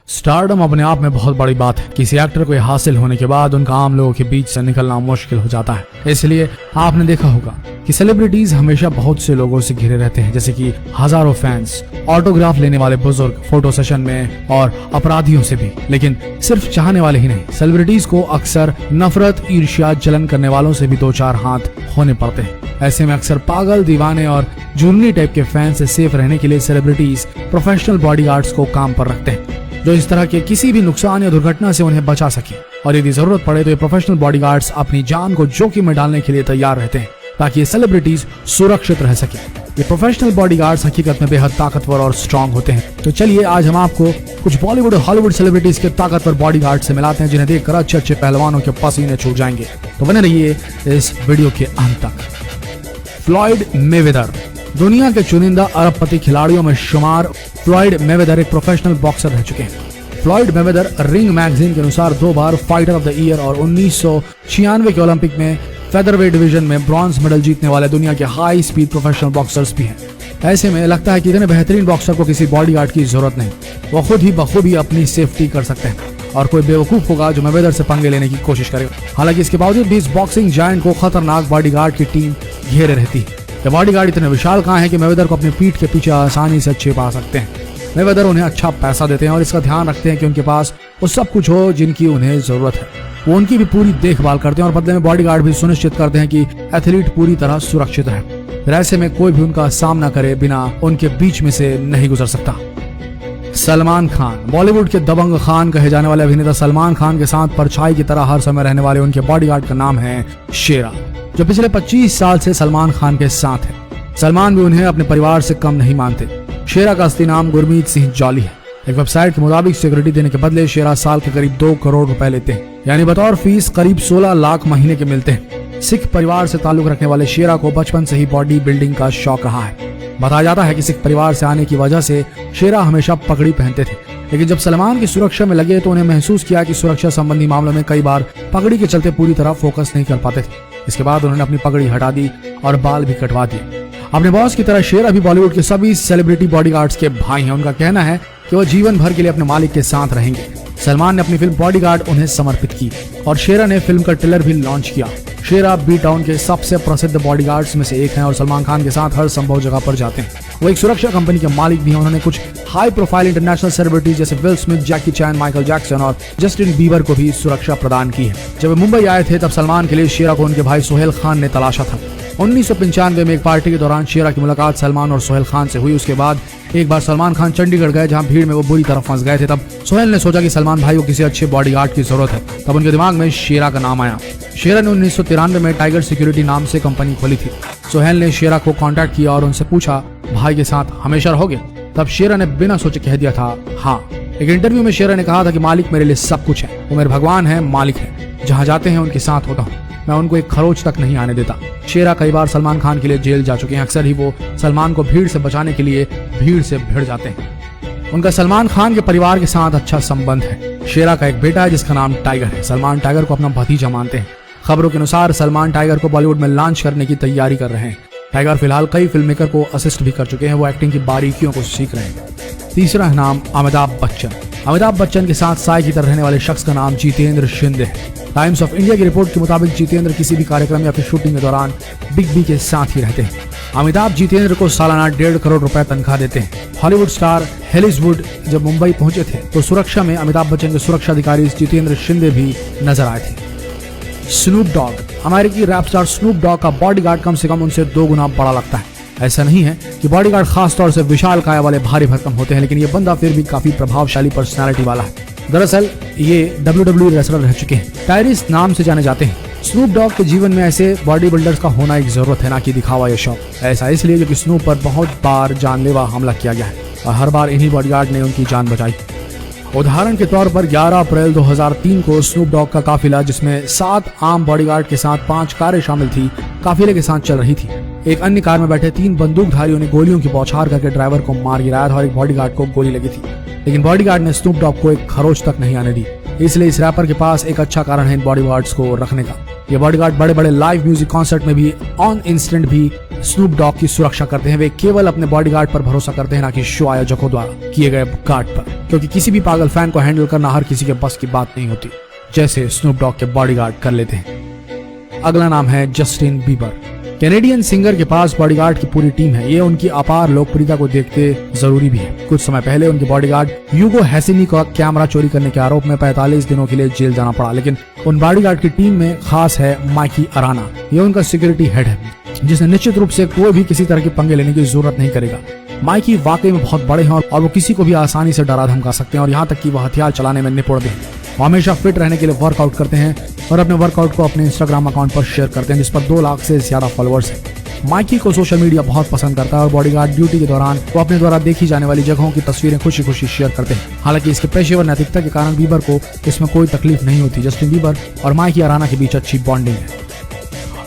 Stardom अपने आप में बहुत बड़ी बात है। किसी एक्टर को हासिल होने के बाद उनका आम लोगों के बीच से निकलना मुश्किल हो जाता है। इसलिए आपने देखा होगा कि सेलिब्रिटीज हमेशा बहुत से लोगों से घिरे रहते हैं, जैसे कि हजारों फैंस, ऑटोग्राफ लेने वाले बुजुर्ग, फोटो सेशन में और अपराधियों से भी। लेकिन सिर्फ चाहने वाले ही नहीं, सेलिब्रिटीज को अक्सर नफरत, ईर्ष्या, जलन करने वालों से भी दो चार हाथ होने पड़ते हैं। ऐसे में अक्सर पागल, दीवाने और जुनूनी टाइप के फैंस से सेफ रहने के लिए सेलिब्रिटीज प्रोफेशनल बॉडीगार्ड्स को काम पर रखते हैं, जो इस तरह के किसी भी नुकसान या दुर्घटना से उन्हें बचा सके। और यदि जरूरत पड़े तो ये प्रोफेशनल बॉडीगार्ड्स अपनी जान को जोखिम में डालने के लिए तैयार रहते हैं, ताकि ये सेलिब्रिटीज सुरक्षित रह सके। ये प्रोफेशनल बॉडीगार्ड्स हकीकत में बेहद ताकतवर और स्ट्रांग होते हैं। तो चलिए आज हम आपको कुछ बॉलीवुड और हॉलीवुड सेलिब्रिटीज के ताकतवर बॉडीगार्ड से मिलाते हैं, जिन्हें देखकर अच्छे अच्छे पहलवानों के पसीने छूट जाएंगे। तो बने रहिए इस वीडियो के अंत तक। फ्लॉयड मेवेदर, दुनिया के चुनिंदा अरबपति खिलाड़ियों में शुमार फ्लॉयड मेवेदर एक प्रोफेशनल बॉक्सर रह चुके हैं। फ्लॉयड मेवेदर रिंग मैगजीन के अनुसार 2 बार फाइटर ऑफ द ईयर और 1996 के ओलंपिक में फेदरवेट डिवीजन में ब्रॉन्ज मेडल जीतने वाले दुनिया के हाई स्पीड प्रोफेशनल बॉक्सर्स भी हैं। ऐसे में लगता है कि इतने बेहतरीन बॉक्सर को किसी बॉडीगार्ड की जरूरत नहीं, वो खुद ही बखूबी अपनी सेफ्टी कर सकते हैं। और कोई बेवकूफ होगा जो मेवेदर से पंगे लेने की कोशिश करेगा। हालांकि इसके बावजूद भी इस बॉक्सिंग जायंट को खतरनाक बॉडीगार्ड की टीम घेरे रहती है। ये बॉडीगार्ड इतने विशाल कहाँ है कि मेवेदर को अपनी पीठ के पीछे आसानी से छिपा सकते हैं। मेवेदर उन्हें अच्छा पैसा देते हैं और इसका ध्यान रखते हैं कि उनके पास वो सब कुछ हो जिनकी उन्हें जरूरत है। वो उनकी भी पूरी देखभाल करते हैं और बदले में बॉडीगार्ड भी सुनिश्चित करते हैं कि एथलीट पूरी तरह सुरक्षित है। फिर ऐसे में कोई भी उनका सामना करे बिना उनके बीच में से नहीं गुजर सकता। सलमान खान, बॉलीवुड के दबंग खान कहे जाने वाले अभिनेता सलमान खान के साथ परछाई की तरह हर समय रहने वाले उनके बॉडीगार्ड का नाम है शेरा, जो पिछले 25 साल से सलमान खान के साथ है। सलमान भी उन्हें अपने परिवार से कम नहीं मानते। शेरा का असली नाम गुरमीत सिंह जॉली है। एक वेबसाइट के मुताबिक सिक्योरिटी देने के बदले शेरा साल के करीब 2 करोड़ रुपए लेते हैं, यानी बतौर फीस करीब 16 लाख महीने के मिलते हैं। सिख परिवार से ताल्लुक रखने वाले शेरा को बचपन से ही बॉडी बिल्डिंग का शौक रहा है। बताया जाता है कि सिख परिवार से आने की वजह से शेरा हमेशा पगड़ी पहनते थे, लेकिन जब सलमान की सुरक्षा में लगे तो उन्हें महसूस किया कि सुरक्षा संबंधी मामलों में कई बार पगड़ी के चलते पूरी तरह फोकस नहीं कर पाते थे। इसके बाद उन्होंने अपनी पगड़ी हटा दी और बाल भी कटवा दिए। अपने बॉस की तरह शेरा भी बॉलीवुड के सभी सेलिब्रिटी बॉडीगार्ड्स के भाई हैं। उनका कहना है कि वो जीवन भर के लिए अपने मालिक के साथ रहेंगे। सलमान ने अपनी फिल्म बॉडीगार्ड उन्हें समर्पित की और शेरा ने फिल्म का ट्रेलर भी लॉन्च किया। शेरा बी टाउन के सबसे प्रसिद्ध बॉडीगार्ड्स में से एक हैं और सलमान खान के साथ हर संभव जगह पर जाते हैं। वो एक सुरक्षा कंपनी के मालिक भी हैं। उन्होंने कुछ हाई प्रोफाइल इंटरनेशनल सेलिब्रिटीज जैसे will Smith, Jackie chain, Michael Jackson और जस्टिन बीबर को भी सुरक्षा प्रदान की है। जब वे मुंबई आए थे तब सलमान के लिए शेरा को उनके भाई सोहेल खान ने तलाशा था। 1995 में एक पार्टी के दौरान शेरा की मुलाकात सलमान और सोहेल खान से हुई। उसके बाद एक बार सलमान खान चंडीगढ़ गए, जहां भीड़ में वो बुरी तरह फंस गए थे। तब सोहेल ने सोचा कि सलमान भाई को किसी अच्छे बॉडीगार्ड की जरूरत है। तब उनके दिमाग में शेरा का नाम आया। शेरा ने 1993 में टाइगर सिक्योरिटी नाम से कंपनी खोली थी। सोहेल ने शेरा को कांटेक्ट किया और उनसे पूछा, भाई के साथ हमेशा रहोगे? तब शेरा ने बिना सोचे कह दिया था हाँ। एक इंटरव्यू में शेरा ने कहा था कि मालिक मेरे लिए सब कुछ है, वो मेरे भगवान है, मालिक है। जहाँ जाते हैं उनके साथ होता हूँ, मैं उनको एक खरोच तक नहीं आने देता। शेरा कई बार सलमान खान के लिए जेल जा चुके हैं। अक्सर ही वो सलमान को भीड़ से बचाने के लिए भीड़ से भिड़ जाते हैं। उनका सलमान खान के परिवार के साथ अच्छा संबंध है। शेरा का एक बेटा है जिसका नाम टाइगर है। सलमान टाइगर को अपना भतीजा मानते हैं। खबरों के अनुसार सलमान टाइगर को बॉलीवुड में लॉन्च करने की तैयारी कर रहे हैं। टाइगर फिलहाल कई फिल्म मेकर को असिस्ट भी कर चुके हैं। वो एक्टिंग की बारीकियों को सीख रहे हैं। तीसरा है नाम अमिताभ बच्चन। अमिताभ बच्चन के साथ साय की तरह रहने वाले शख्स का नाम जितेंद्र शिंदे है। टाइम्स ऑफ इंडिया की रिपोर्ट के मुताबिक जितेंद्र किसी भी कार्यक्रम या फिर शूटिंग के दौरान बिग बी के साथ ही रहते हैं। अमिताभ जितेंद्र को सालाना 1.5 करोड़ रुपए तनख्वाह देते हैं। हॉलीवुड स्टार हेलिसवुड जब मुंबई पहुंचे थे तो सुरक्षा में अमिताभ बच्चन के सुरक्षा अधिकारी जितेंद्र शिंदे भी नजर आए थे। स्नूप डॉग, अमेरिकी रैप स्टार स्नूप डॉग का बॉडीगार्ड कम से कम उनसे 2 गुना बड़ा लगता है। ऐसा नहीं है कि बॉडीगार्ड खास तौर से विशाल काया वाले भारी भरकम होते हैं, लेकिन ये बंदा फिर भी काफी प्रभावशाली पर्सनालिटी वाला है। दरअसल ये WWE रेसलर रह चुके हैं। टायरिस नाम से जाने जाते हैं। स्नूप डॉग के जीवन में ऐसे बॉडी बिल्डर्स का होना एक जरूरत है, ना कि दिखावा या शौक। ऐसा इसलिए क्योंकि स्नूप पर बहुत बार जानलेवा हमला किया गया है और हर बार इन्हीं बॉडीगार्ड ने उनकी जान बचाई। उदाहरण के तौर पर 11 अप्रैल 2003 को स्नूप डॉग का काफिला, जिसमें 7 आम बॉडीगार्ड के साथ 5 कारें शामिल थी, काफिले के साथ चल रही थी। एक अन्य कार में बैठे 3 बंदूकधारियों ने गोलियों की बौछार करके ड्राइवर को मार गिराया था और एक बॉडीगार्ड को गोली लगी थी, लेकिन बॉडीगार्ड ने स्नूप डॉग को एक खरोच तक नहीं आने दी। इसलिए इस रैपर के पास एक अच्छा कारण है इन बॉडीगार्ड्स को रखने का। ये बॉडीगार्ड बड़े बड़े लाइव म्यूजिक कॉन्सर्ट में भी ऑन इंस्टेंट भी स्नूप डॉग की सुरक्षा करते हैं वे केवल अपने बॉडीगार्ड पर भरोसा करते हैं, ना कि शो आयोजकों द्वारा किए गए गार्ड पर, क्योंकि किसी भी पागल फैन को हैंडल करना हर किसी के बस की बात नहीं होती, जैसे स्नूप डॉग के बॉडीगार्ड कर लेते हैं। अगला नाम है जस्टिन बीबर। कैनेडियन सिंगर के पास बॉडीगार्ड की पूरी टीम है। ये उनकी अपार लोकप्रियता को देखते जरूरी भी है। कुछ समय पहले उनके बॉडीगार्ड यूगो हैसिनी को कैमरा चोरी करने के आरोप में 45 दिनों के लिए जेल जाना पड़ा, लेकिन उन बॉडीगार्ड की टीम में खास है माइकी अराना। ये उनका सिक्योरिटी हेड है, जिसे निश्चित रूप से कोई भी किसी तरह के पंगे लेने की जरूरत नहीं करेगा। माइकी वाकई में बहुत बड़े हैं और वो किसी को भी आसानी से डरा धमका सकते हैं, और यहाँ तक कि वो हथियार चलाने में निपुण भी हैं। वो हमेशा फिट रहने के लिए वर्कआउट करते हैं और अपने वर्कआउट को अपने इंस्टाग्राम अकाउंट पर शेयर करते हैं, जिस पर 2 लाख से ज्यादा फॉलोअर्स हैं। माइकी को सोशल मीडिया बहुत पसंद करता है और बॉडीगार्ड ड्यूटी के दौरान वो अपने द्वारा देखी जाने वाली जगहों की तस्वीरें खुशी खुशी शेयर करते हैं। हालांकि इसके पेशेवर नैतिकता के कारण बीबर को इसमें कोई तकलीफ नहीं होती। जस्टिन बीबर और माइकी अराना के बीच अच्छी बॉन्डिंग है।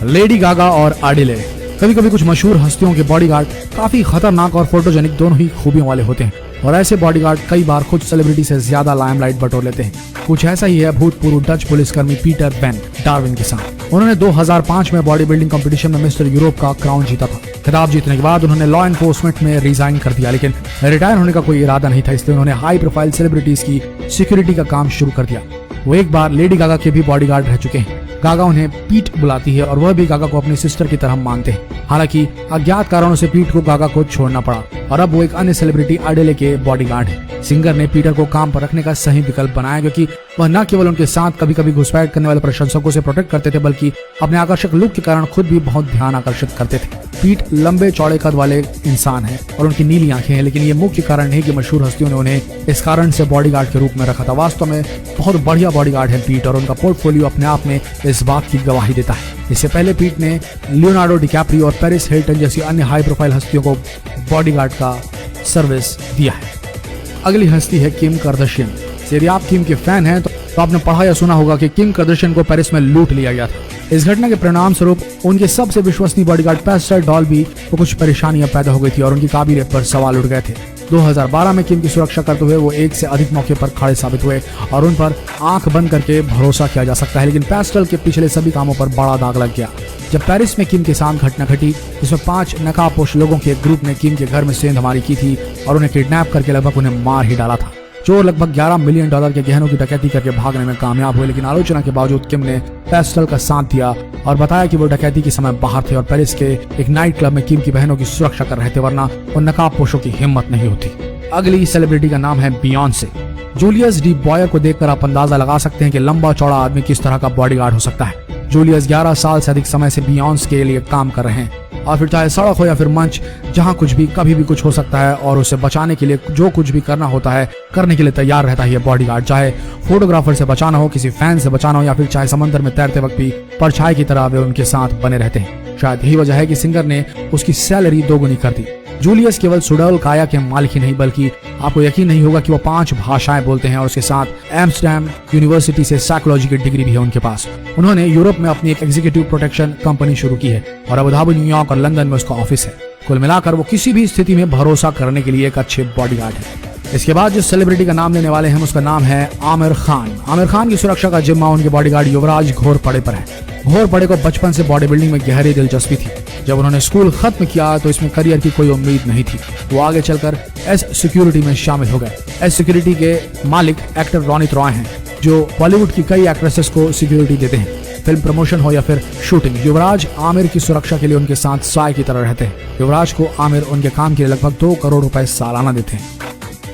लेडी गागा और आडिले। कभी कभी कुछ मशहूर हस्तियों के बॉडीगार्ड काफी खतरनाक और फोटोजेनिक दोनों ही खूबियों वाले होते हैं, और ऐसे बॉडीगार्ड कई बार खुद सेलिब्रिटी से ज्यादा लाइमलाइट बटोर लेते हैं। कुछ ऐसा ही है भूतपूर्व डच पुलिसकर्मी पीटर वेन डार्विन के साथ। उन्होंने 2005 में बॉडी बिल्डिंग कंपटीशन में मिस्टर यूरोप का क्राउन जीता था। खिताब जीतने के बाद उन्होंने लॉ एनफोर्समेंट में रिजाइन कर दिया, लेकिन रिटायर होने का कोई इरादा नहीं था, इसलिए उन्होंने हाई प्रोफाइल सेलिब्रिटीज की सिक्योरिटी का काम शुरू कर दिया। वो एक बार लेडी गागा के भी बॉडीगार्ड रह चुके हैं। गागा उन्हें पीट बुलाती है और वह भी गागा को अपनी सिस्टर की तरह मानते हैं। हालांकि अज्ञात कारणों से पीट को गागा को छोड़ना पड़ा और अब वो एक अन्य सेलिब्रिटी आडेले के बॉडीगार्ड है। सिंगर ने पीटर को काम पर रखने का सही विकल्प बनाया, क्योंकि वह न केवल उनके साथ कभी कभी घुसपैठ करने वाले प्रशंसकों से प्रोटेक्ट करते थे, बल्कि अपने आकर्षक लुक के कारण खुद भी बहुत ध्यान आकर्षित करते थे। पीट लंबे चौड़े कद वाले इंसान हैं और उनकी नीली आंखें हैं, लेकिन ये मुख्य कारण नहीं कि मशहूर हस्तियों ने उन्हें इस कारण से बॉडीगार्ड के रूप में रखा था। वास्तव में बहुत बढ़िया बॉडीगार्ड है पीट, और उनका पोर्टफोलियो अपने आप में इस बात की गवाही देता है। इससे पहले पीट ने लियोनार्डो डिकैप्रियो और पेरिस हिल्टन जैसी अन्य हाई प्रोफाइल हस्तियों को बॉडीगार्ड का सर्विस दिया है। अगली हस्ती है किम कार्दाशियन। यदि आप किम के फैन हैं तो आपने पढ़ा या सुना होगा कि किम कार्दाशियन को पेरिस में लूट लिया गया था। इस घटना के परिणाम स्वरूप उनके सबसे विश्वसनीय बॉडीगार्ड पेस्टर डॉल्बी को कुछ परेशानियां पैदा हो गई थी और उनकी काबिलियत पर सवाल उठ गए थे। 2012 में किम की सुरक्षा करते हुए वो एक से अधिक मौके पर खड़े साबित हुए और उन पर आंख बंद करके भरोसा किया जा सकता है, लेकिन पेस्टल के पिछले सभी कामों पर बड़ा दाग लग गया। जब पेरिस में किम के साथ घटना घटी, जिसमें 5 नकाबपोश लोगों के एक ग्रुप ने किम के घर में सेंधमारी की थी और उन्हें किडनैप करके लगभग उन्हें मार ही डाला था। चोर लगभग $11 मिलियन के गहनों की डकैती करके भागने में कामयाब हुए, लेकिन आलोचना के बावजूद किम ने पेस्टल का साथ दिया और बताया कि वो डकैती के समय बाहर थे और पेरिस के एक नाइट क्लब में किम की बहनों की सुरक्षा कर रहे थे, वरना उन नकाबपोशों की हिम्मत नहीं होती। अगली सेलिब्रिटी का नाम है बियॉन्से। जूलियस डी बॉयर को देखकर आप अंदाजा लगा सकते हैं कि लंबा चौड़ा आदमी किस तरह का बॉडीगार्ड हो सकता है। जूलियस 11 साल से अधिक समय से बियॉन्से के लिए काम कर रहे हैं, और फिर चाहे सड़क हो या फिर मंच, जहां कुछ भी कभी भी कुछ हो सकता है, और उसे बचाने के लिए जो कुछ भी करना होता है करने के लिए तैयार रहता है ये बॉडीगार्ड। चाहे फोटोग्राफर से बचाना हो, किसी फैन से बचाना हो, या फिर चाहे समंदर में तैरते वक्त भी परछाई की तरह वे उनके साथ बने रहते हैं। शायद यही वजह है कि सिंगर ने उसकी सैलरी दोगुनी कर दी। जूलियस केवल सुडौल काया के मालिक ही नहीं, बल्कि आपको यकीन नहीं होगा कि वो 5 भाषाएं बोलते हैं और उसके साथ एम्स्टरडैम यूनिवर्सिटी से साइकोलॉजी की डिग्री भी है उनके पास। उन्होंने यूरोप में अपनी एक एग्जीक्यूटिव प्रोटेक्शन कंपनी शुरू की है और अबू धाबी, न्यूयॉर्क और लंदन में उसका ऑफिस है। कुल मिलाकर वो किसी भी स्थिति में भरोसा करने के लिए एक अच्छे बॉडीगार्ड है। इसके बाद जिस सेलिब्रिटी का नाम लेने वाले हैं उसका नाम है आमिर खान। आमिर खान की सुरक्षा का जिम्मा उनके बॉडीगार्ड युवराज घोरपड़े पर है। घोरपड़े को बचपन से बॉडी बिल्डिंग में गहरी दिलचस्पी थी। जब उन्होंने स्कूल खत्म किया तो इसमें करियर की कोई उम्मीद नहीं थी। वो आगे चलकर एस सिक्योरिटी में शामिल हो गए। एस सिक्योरिटी के मालिक एक्टर रोनित रॉय हैं, जो बॉलीवुड की कई एक्ट्रेसेस को सिक्योरिटी देते हैं, फिल्म प्रमोशन हो या फिर शूटिंग। युवराज आमिर की सुरक्षा के लिए उनके साथ साय की तरह रहते हैं। युवराज को आमिर उनके काम के लिए लगभग 2 करोड़ रुपए सालाना देते हैं।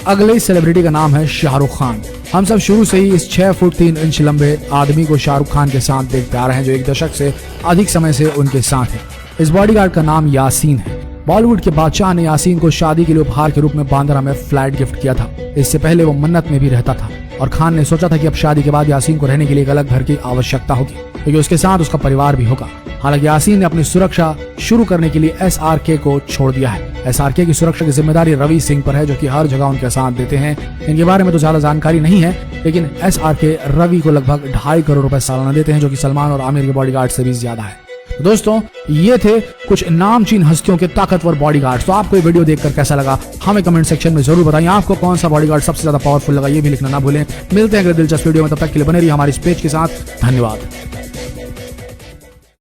अगले सेलिब्रिटी का नाम है शाहरुख खान। हम सब शुरू से ही इस 6 फुट 3 इंच लंबे आदमी को शाहरुख खान के साथ देखते आ रहे हैं, जो 1 दशक से अधिक समय से उनके साथ है। इस बॉडीगार्ड का नाम यासीन है। बॉलीवुड के बादशाह ने यासीन को शादी के लिए उपहार के रूप में बांद्रा में फ्लैट गिफ्ट किया था। इससे पहले वो मन्नत में भी रहता था और खान ने सोचा था कि अब शादी के बाद यासीन को रहने के लिए एक अलग घर की आवश्यकता होगी, क्योंकि उसके साथ उसका परिवार भी होगा। हालांकि यासीन ने अपनी सुरक्षा शुरू करने के लिए SRK को छोड़ दिया है। SRK की सुरक्षा की जिम्मेदारी रवि सिंह पर है, जो कि हर जगह उनके साथ देते हैं। इनके बारे में तो ज्यादा जानकारी नहीं है, लेकिन SRK रवि को लगभग 2.5 करोड़ रुपए सालाना देते हैं, जो कि सलमान और आमिर के बॉडीगार्ड से भी ज्यादा है। तो दोस्तों, ये थे कुछ नामचीन हस्तियों के ताकतवर बॉडीगार्ड। तो आपको ये वीडियो देखकर कैसा लगा हमें कमेंट सेक्शन में जरूर बताइए। आपको कौन सा बॉडीगार्ड सबसे ज्यादा पावरफुल लगा ये भी लिखना ना भूलें। मिलते हैं अगले दिलचस्प वीडियो में, तब तक के लिए बने रहिए हमारे इस पेज के साथ। धन्यवाद।